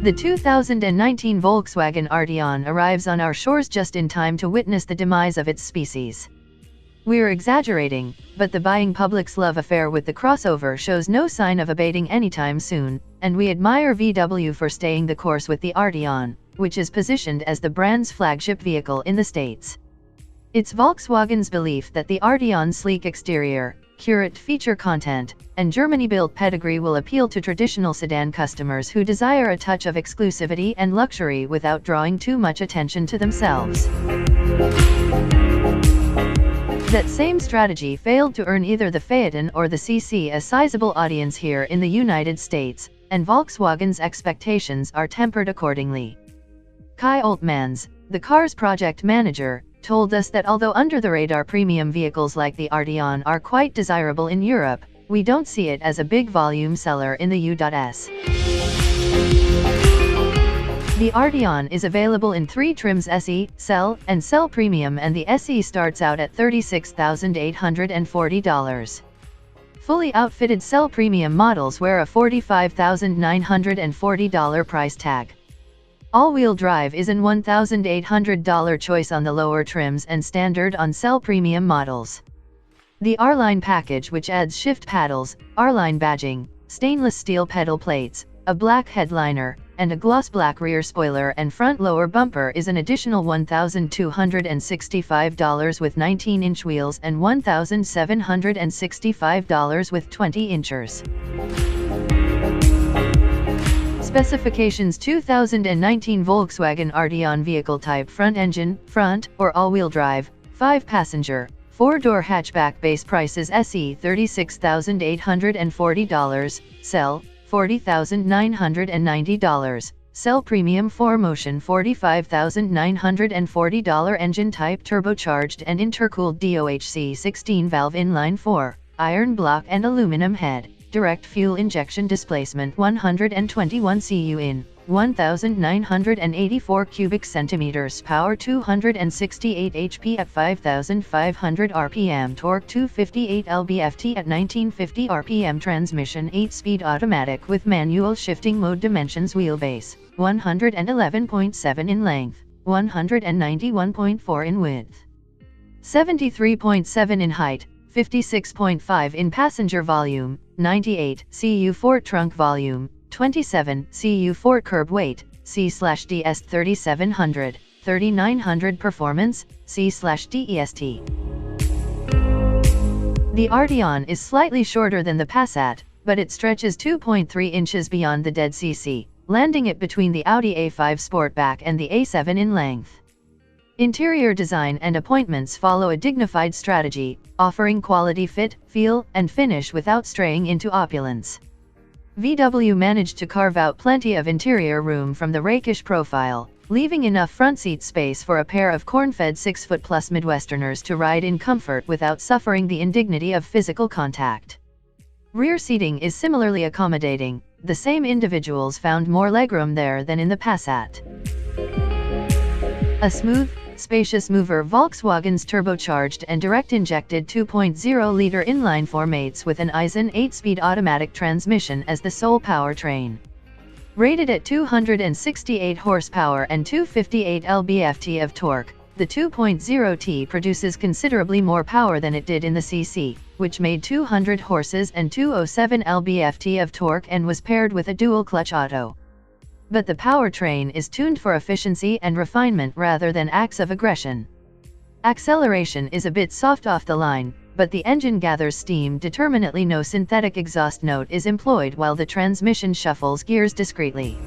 The 2019 Volkswagen Arteon arrives on our shores just in time to witness the demise of its species. We're exaggerating, but the buying public's love affair with the crossover shows no sign of abating anytime soon, and we admire VW for staying the course with the Arteon, which is positioned as the brand's flagship vehicle in the States. It's Volkswagen's belief that the Arteon's sleek exterior, accurate feature content, and Germany-built pedigree will appeal to traditional sedan customers who desire a touch of exclusivity and luxury without drawing too much attention to themselves. That same strategy failed to earn either the Phaeton or the CC a sizable audience here in the United States, and Volkswagen's expectations are tempered accordingly. Kai Oltmans, the car's project manager, told us that although under-the-radar premium vehicles like the Arteon are quite desirable in Europe, we don't see it as a big volume seller in the U.S. The Arteon is available in 3 trims: SE, Cell, and Cell Premium, and the SE starts out at $36,840. Fully outfitted Cell Premium models wear a $45,940 price tag. All-wheel drive is an $1,800 choice on the lower trims and standard on Cell Premium models. The R-Line package, which adds shift paddles, R-Line badging, stainless steel pedal plates, a black headliner, and a gloss black rear spoiler and front lower bumper, is an additional $1,265 with 19-inch wheels and $1,765 with 20-inchers. Specifications: 2019 Volkswagen Arteon vehicle type: front engine, front, or all-wheel drive, 5-passenger, 4-door hatchback. Base prices: SE $36,840, Cell $40,990, Cell Premium 4Motion $45,940. Engine type: turbocharged and intercooled DOHC 16-valve inline-4, iron block and aluminum head. Direct fuel injection. Displacement 121 cu in, 1,984 cubic centimeters. Power 268 HP at 5,500 RPM. Torque 258 lb-ft at 1950 RPM. Transmission 8-speed automatic with manual shifting mode. Dimensions: wheelbase 111.7 in length, 191.4 in width, 73.7 in height, 56.5 in passenger volume, 98 cu Fort trunk volume, 27 cu Fort curb weight, C/DS 3700, 3900 performance, C/DEST. The Arteon is slightly shorter than the Passat, but it stretches 2.3 inches beyond the dead cc, landing it between the Audi A5 Sportback and the A7 in length. Interior design and appointments follow a dignified strategy, offering quality fit, feel, and finish without straying into opulence. VW managed to carve out plenty of interior room from the rakish profile, leaving enough front seat space for a pair of corn-fed 6-foot-plus Midwesterners to ride in comfort without suffering the indignity of physical contact. Rear seating is similarly accommodating. The same individuals found more legroom there than in the Passat. A smooth, spacious mover, Volkswagen's turbocharged and direct-injected 2.0-liter inline-4 mates with an Aisin 8-speed automatic transmission as the sole powertrain. Rated at 268 horsepower and 258 lb-ft of torque, the 2.0T produces considerably more power than it did in the CC, which made 200 horses and 207 lb-ft of torque and was paired with a dual-clutch auto. But the powertrain is tuned for efficiency and refinement rather than acts of aggression. Acceleration is a bit soft off the line, but the engine gathers steam determinately. No synthetic exhaust note is employed while the transmission shuffles gears discreetly.